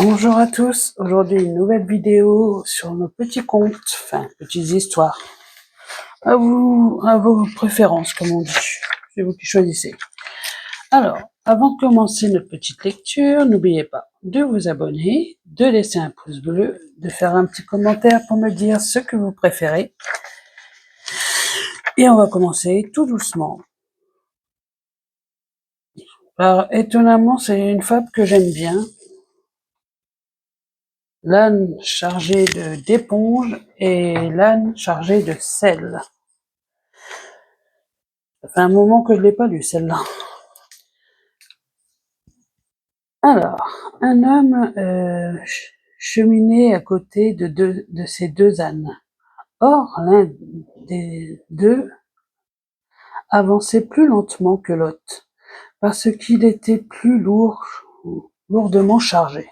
Bonjour à tous, aujourd'hui une nouvelle vidéo sur nos petits contes, enfin petites histoires. À vos préférences comme on dit, c'est vous qui choisissez. Alors, avant de commencer notre petite lecture, n'oubliez pas de vous abonner, de laisser un pouce bleu, de faire un petit commentaire pour me dire ce que vous préférez. Et on va commencer tout doucement. Alors, étonnamment, c'est une fable que j'aime bien. L'âne chargé d'éponge et l'âne chargé de sel. Ça fait un moment que je l'ai pas lu, celle-là. Alors, un homme cheminait à côté de ses deux ânes. Or, l'un des deux avançait plus lentement que l'autre, parce qu'il était plus lourdement chargé.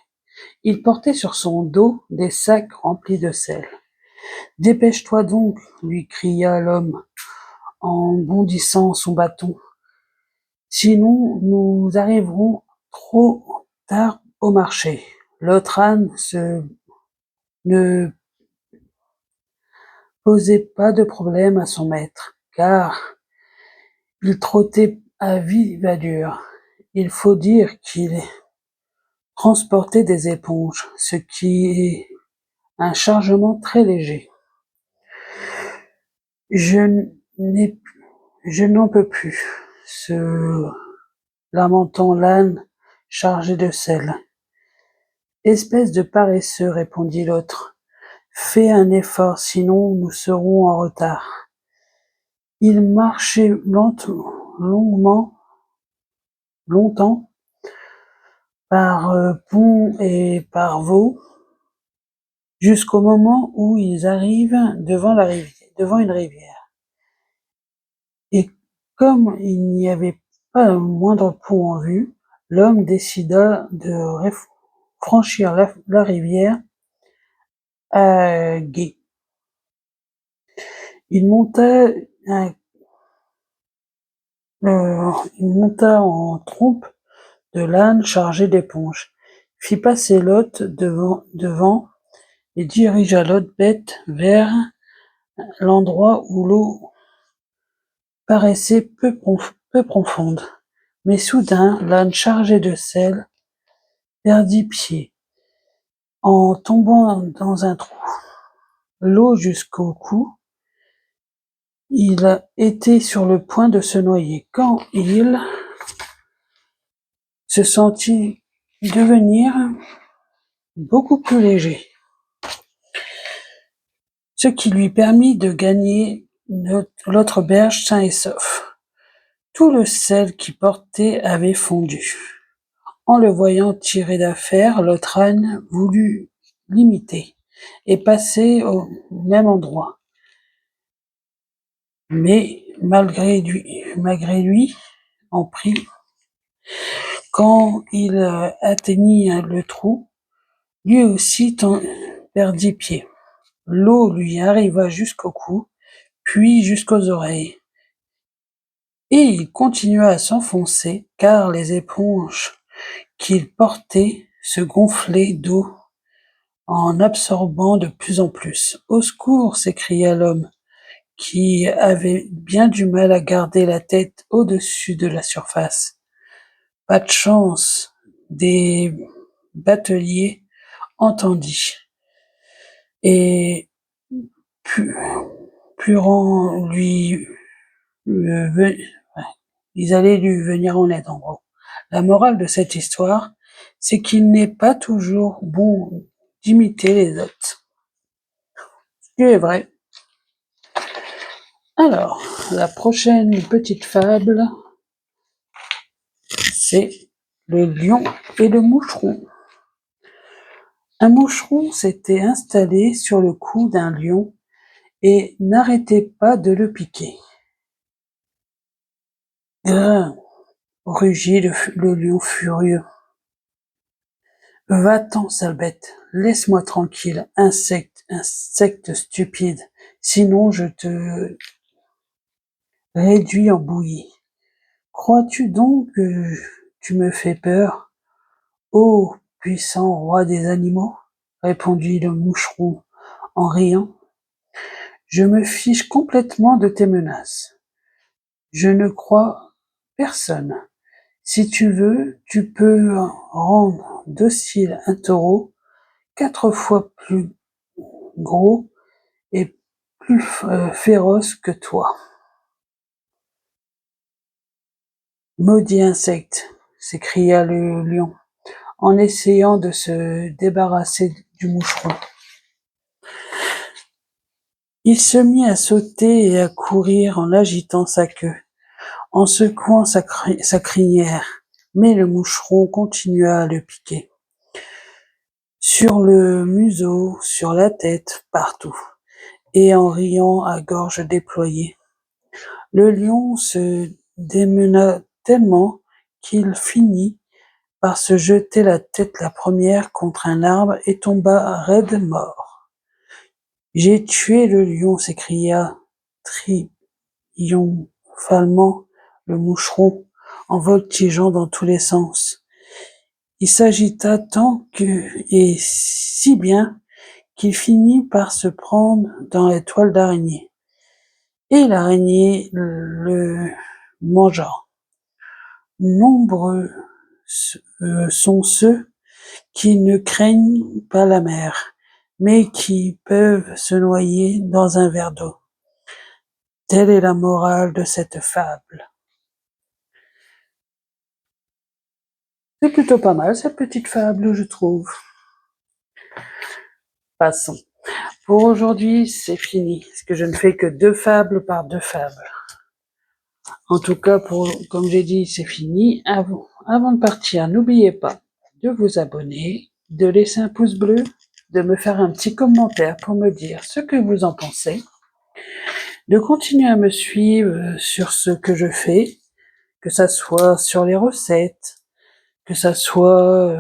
Il portait sur son dos des sacs remplis de sel. « Dépêche-toi donc, lui cria l'homme en bondissant son bâton. Sinon, nous arriverons trop tard au marché. » L'autre âne ne posait pas de problème à son maître, car il trottait à vive allure. Il faut dire qu'il transportait des éponges, ce qui est un chargement très léger. Je n'en peux plus, se lamentant l'âne chargé de sel. Espèce de paresseux, répondit l'autre. Fais un effort, sinon nous serons en retard. Il marchait longtemps, par pont et par vaux, jusqu'au moment où ils arrivent devant une rivière. Et comme il n'y avait pas le moindre pont en vue, l'homme décida de franchir la rivière à gué. Il monta en trompe de l'âne chargé d'éponges, fit passer l'hôte devant et dirigea l'autre bête vers l'endroit où l'eau paraissait peu profonde. Mais soudain, l'âne chargé de sel perdit pied en tombant dans un trou. L'eau jusqu'au cou, il était sur le point de se noyer quand il se sentit devenir beaucoup plus léger, ce qui lui permit de gagner l'autre berge sain et sauf. Tout le sel qu'il portait avait fondu. En le voyant tirer d'affaire, l'autre âne voulut l'imiter et passer au même endroit. Mais malgré lui, en prit, quand il atteignit le trou, lui aussi perdit pied. L'eau lui arriva jusqu'au cou, puis jusqu'aux oreilles. Et il continua à s'enfoncer, car les éponges qu'il portait se gonflaient d'eau en absorbant de plus en plus. « Au secours !» s'écria l'homme, qui avait bien du mal à garder la tête au-dessus de la surface. Pas de chance, des bateliers entendit, et pleurant ils allaient lui venir en aide, en gros. La morale de cette histoire, c'est qu'il n'est pas toujours bon d'imiter les autres. Ce qui est vrai. Alors, la prochaine petite fable, c'est le lion et le moucheron. Un moucheron s'était installé sur le cou d'un lion et n'arrêtait pas de le piquer. « Grrr !» rugit le lion furieux. « Va-t'en, sale bête, laisse-moi tranquille, insecte stupide, sinon je te réduis en bouillie. Crois-tu donc que tu me fais peur ? Oh, puissant roi des animaux, répondit le moucheron en riant. Je me fiche complètement de tes menaces. Je ne crois personne. Si tu veux, tu peux rendre docile un taureau 4 fois plus gros et plus féroce que toi. Maudit insecte, s'écria le lion, en essayant de se débarrasser du moucheron. Il se mit à sauter et à courir en agitant sa queue, en secouant sa crinière, mais le moucheron continua à le piquer. Sur le museau, sur la tête, partout, et en riant à gorge déployée. Le lion se démena tellement qu'il finit par se jeter la tête la première contre un arbre et tomba raide mort. J'ai tué le lion, s'écria triomphalement le moucheron en voltigeant dans tous les sens. Il s'agita tant et si bien qu'il finit par se prendre dans la toile d'araignée. Et l'araignée le mangea. Nombreux sont ceux qui ne craignent pas la mer, mais qui peuvent se noyer dans un verre d'eau. Telle est la morale de cette fable. C'est plutôt pas mal cette petite fable, je trouve. Passons. Pour aujourd'hui, c'est fini, parce que je ne fais que 2 fables par 2 fables. En tout cas, comme j'ai dit, c'est fini. Avant de partir, n'oubliez pas de vous abonner, de laisser un pouce bleu, de me faire un petit commentaire pour me dire ce que vous en pensez, de continuer à me suivre sur ce que je fais, que ça soit sur les recettes, que ça soit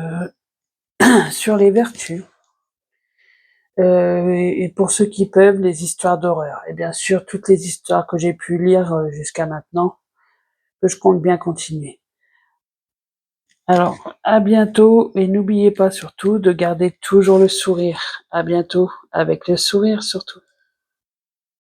sur les vertus, et pour ceux qui peuvent, les histoires d'horreur. Et bien sûr, toutes les histoires que j'ai pu lire jusqu'à maintenant, que je compte bien continuer. Alors, à bientôt, et n'oubliez pas surtout de garder toujours le sourire. À bientôt, avec le sourire surtout.